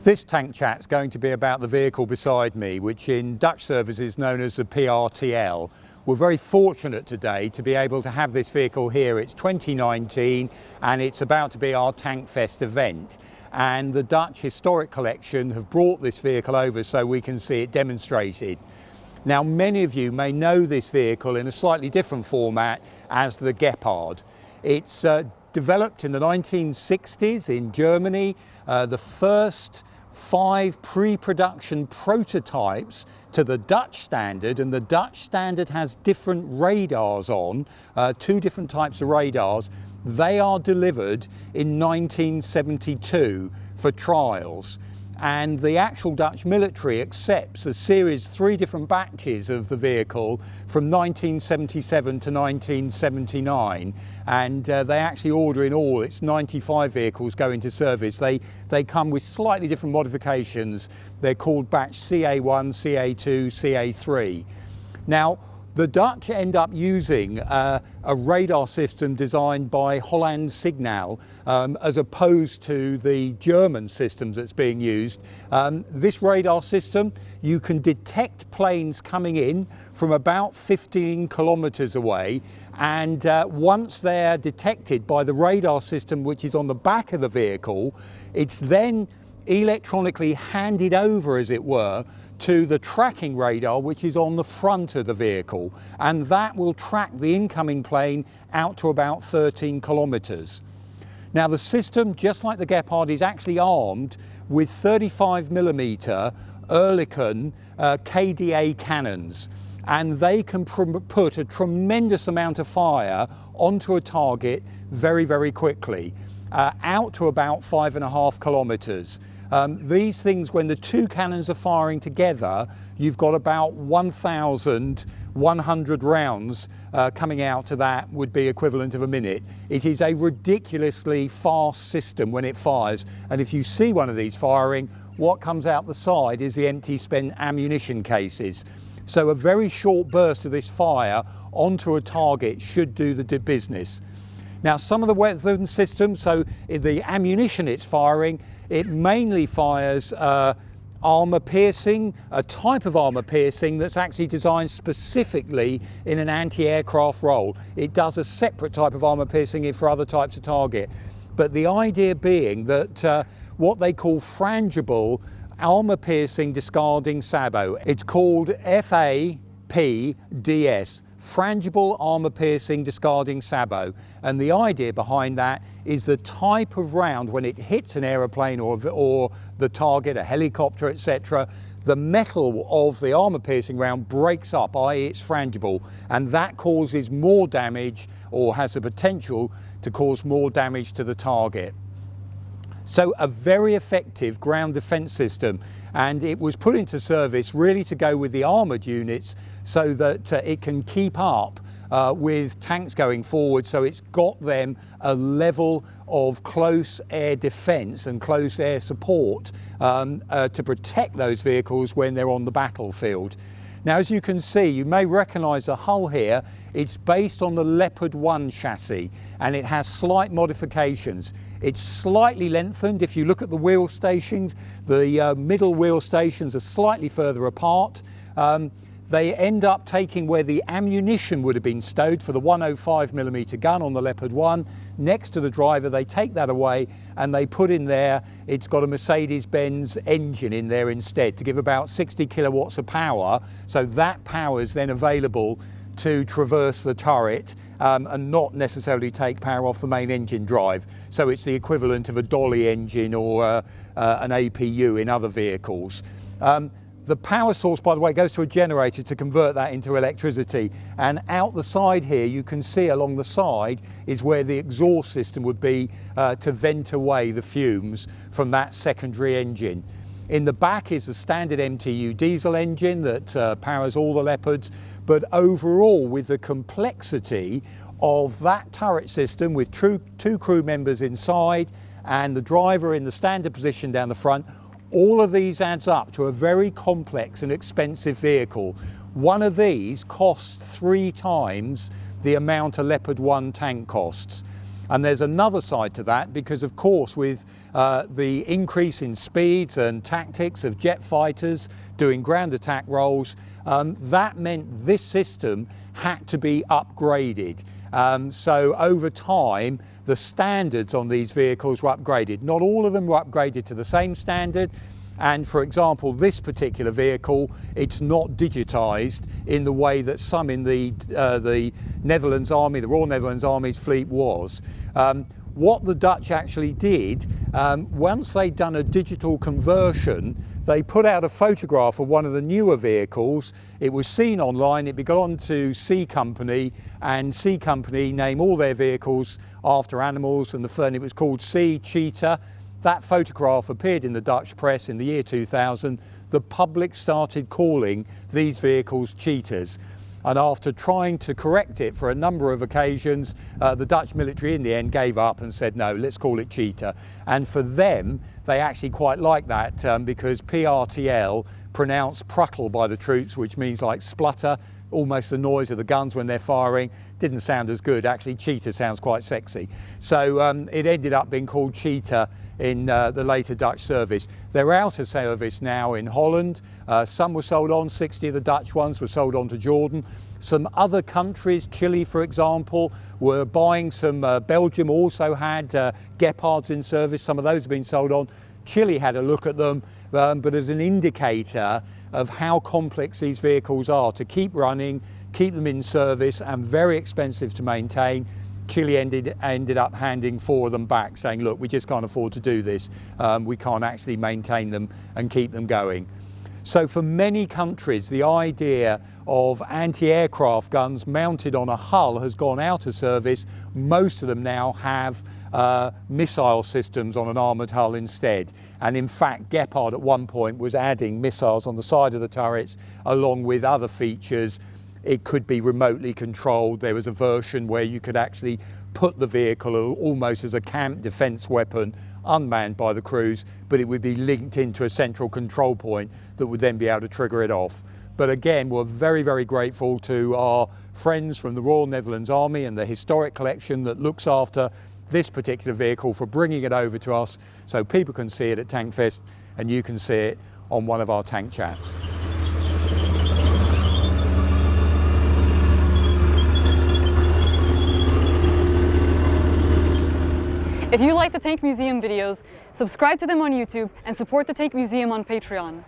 This tank chat's going to be about the vehicle beside me, which in Dutch service is known as the PRTL. We're very fortunate today to be able to have this vehicle here. It's 2019 and it's about to be our TANKFEST event. And the Dutch Historic Collection have brought this vehicle over so we can see it demonstrated. Now, many of you may know this vehicle in a slightly different format as the Leopard. It's developed in the 1960s in Germany. The first 5 pre-production prototypes to the Dutch standard, and the Dutch standard has different radars on, 2 different types of radars. They are delivered in 1972 for trials, and the actual Dutch military accepts a series, 3 different batches of the vehicle from 1977 to 1979, and they actually order in all, it's 95 vehicles go into service. They come with slightly different modifications. They're called batch CA1, CA2, CA3. Now, the Dutch end up using a radar system designed by Holland Signal as opposed to the German systems that's being used. This radar system, you can detect planes coming in from about 15 kilometers away, and once they're detected by the radar system which is on the back of the vehicle, it's then electronically handed over, as it were, to the tracking radar which is on the front of the vehicle, and that will track the incoming plane out to about 13 kilometers. Now, the system, just like the Leopard, is actually armed with 35mm Oerlikon KDA cannons, and they can put a tremendous amount of fire onto a target very, very quickly, out to about 5.5 kilometers. These things, when the 2 cannons are firing together, you've got about 1,100 rounds coming out to that would be equivalent of a minute. It is a ridiculously fast system when it fires, and if you see one of these firing, what comes out the side is the empty spent ammunition cases. So a very short burst of this fire onto a target should do the business. Now, some of the weapon systems, so the ammunition it's firing, it mainly fires armor piercing, a type of armor piercing that's actually designed specifically in an anti-aircraft role. It does a separate type of armor piercing for other types of target. But the idea being that what they call frangible armor piercing discarding sabot, it's called FAPDS. Frangible armor piercing discarding sabot, and the idea behind that is the type of round, when it hits an aeroplane or the target, a helicopter, etc., the metal of the armor piercing round breaks up, i.e. it's frangible, and that causes more damage, or has the potential to cause more damage to the target. So a very effective ground defense system, and it was put into service really to go with the armored units so that it can keep up with tanks going forward, so it's got them a level of close air defense and close air support to protect those vehicles when they're on the battlefield. Now, as you can see, you may recognize the hull here. It's based on the Leopard 1 chassis, and it has slight modifications. It's slightly lengthened. If you look at the wheel stations, the middle wheel stations are slightly further apart. They end up taking where the ammunition would have been stowed for the 105mm gun on the Leopard 1 next to the driver. They take that away and they put in there, it's got a Mercedes-Benz engine in there instead to give about 60 kilowatts of power. So that power is then available to traverse the turret and not necessarily take power off the main engine drive. So it's the equivalent of a dolly engine or an APU in other vehicles. The power source, by the way, goes to a generator to convert that into electricity, and out the side here you can see along the side is where the exhaust system would be to vent away the fumes from that secondary engine. In the back is the standard MTU diesel engine that powers all the Leopards, but overall, with the complexity of that turret system with 2 crew members inside and the driver in the standard position down the front, all of these adds up to a very complex and expensive vehicle. One of these costs 3 times the amount a Leopard 1 tank costs. And there's another side to that, because of course with the increase in speeds and tactics of jet fighters doing ground attack roles, that meant this system had to be upgraded. So over time, the standards on these vehicles were upgraded. Not all of them were upgraded to the same standard. And for example, this particular vehicle, it's not digitized in the way that some in the Netherlands Army, the Royal Netherlands Army's fleet was. What the Dutch actually did, once they'd done a digital conversion, they put out a photograph of one of the newer vehicles. It was seen online, it began to C Company, and C Company name all their vehicles after animals, and it was called Cheetah. That photograph appeared in the Dutch press in the year 2000. The public started calling these vehicles Cheetahs. And after trying to correct it for a number of occasions, the Dutch military in the end gave up and said, no, let's call it Cheetah. And for them, they actually quite like that because PRTL, pronounced pruttle by the troops, which means like splutter, almost the noise of the guns when they're firing, didn't sound as good. Actually, Cheetah sounds quite sexy. So it ended up being called Cheetah in the later Dutch service. They're out of service now in Holland. Some were sold on, 60 of the Dutch ones were sold on to Jordan. Some other countries, Chile for example, were buying some. Belgium also had Leopards in service. Some of those have been sold on. Chile had a look at them, but as an indicator of how complex these vehicles are to keep running, keep them in service, and very expensive to maintain. Chile ended up handing 4 of them back, saying, look, we just can't afford to do this. We can't actually maintain them and keep them going. So for many countries, the idea of anti-aircraft guns mounted on a hull has gone out of service. Most of them now have missile systems on an armoured hull instead. And in fact, Leopard at one point was adding missiles on the side of the turrets along with other features. It could be remotely controlled. There was a version where you could actually put the vehicle almost as a camp defence weapon, unmanned by the crews, but it would be linked into a central control point that would then be able to trigger it off. But again, we're very, very grateful to our friends from the Royal Netherlands Army and the historic collection that looks after this particular vehicle for bringing it over to us so people can see it at TANKFEST and you can see it on one of our tank chats. If you like the Tank Museum videos, subscribe to them on YouTube and support the Tank Museum on Patreon.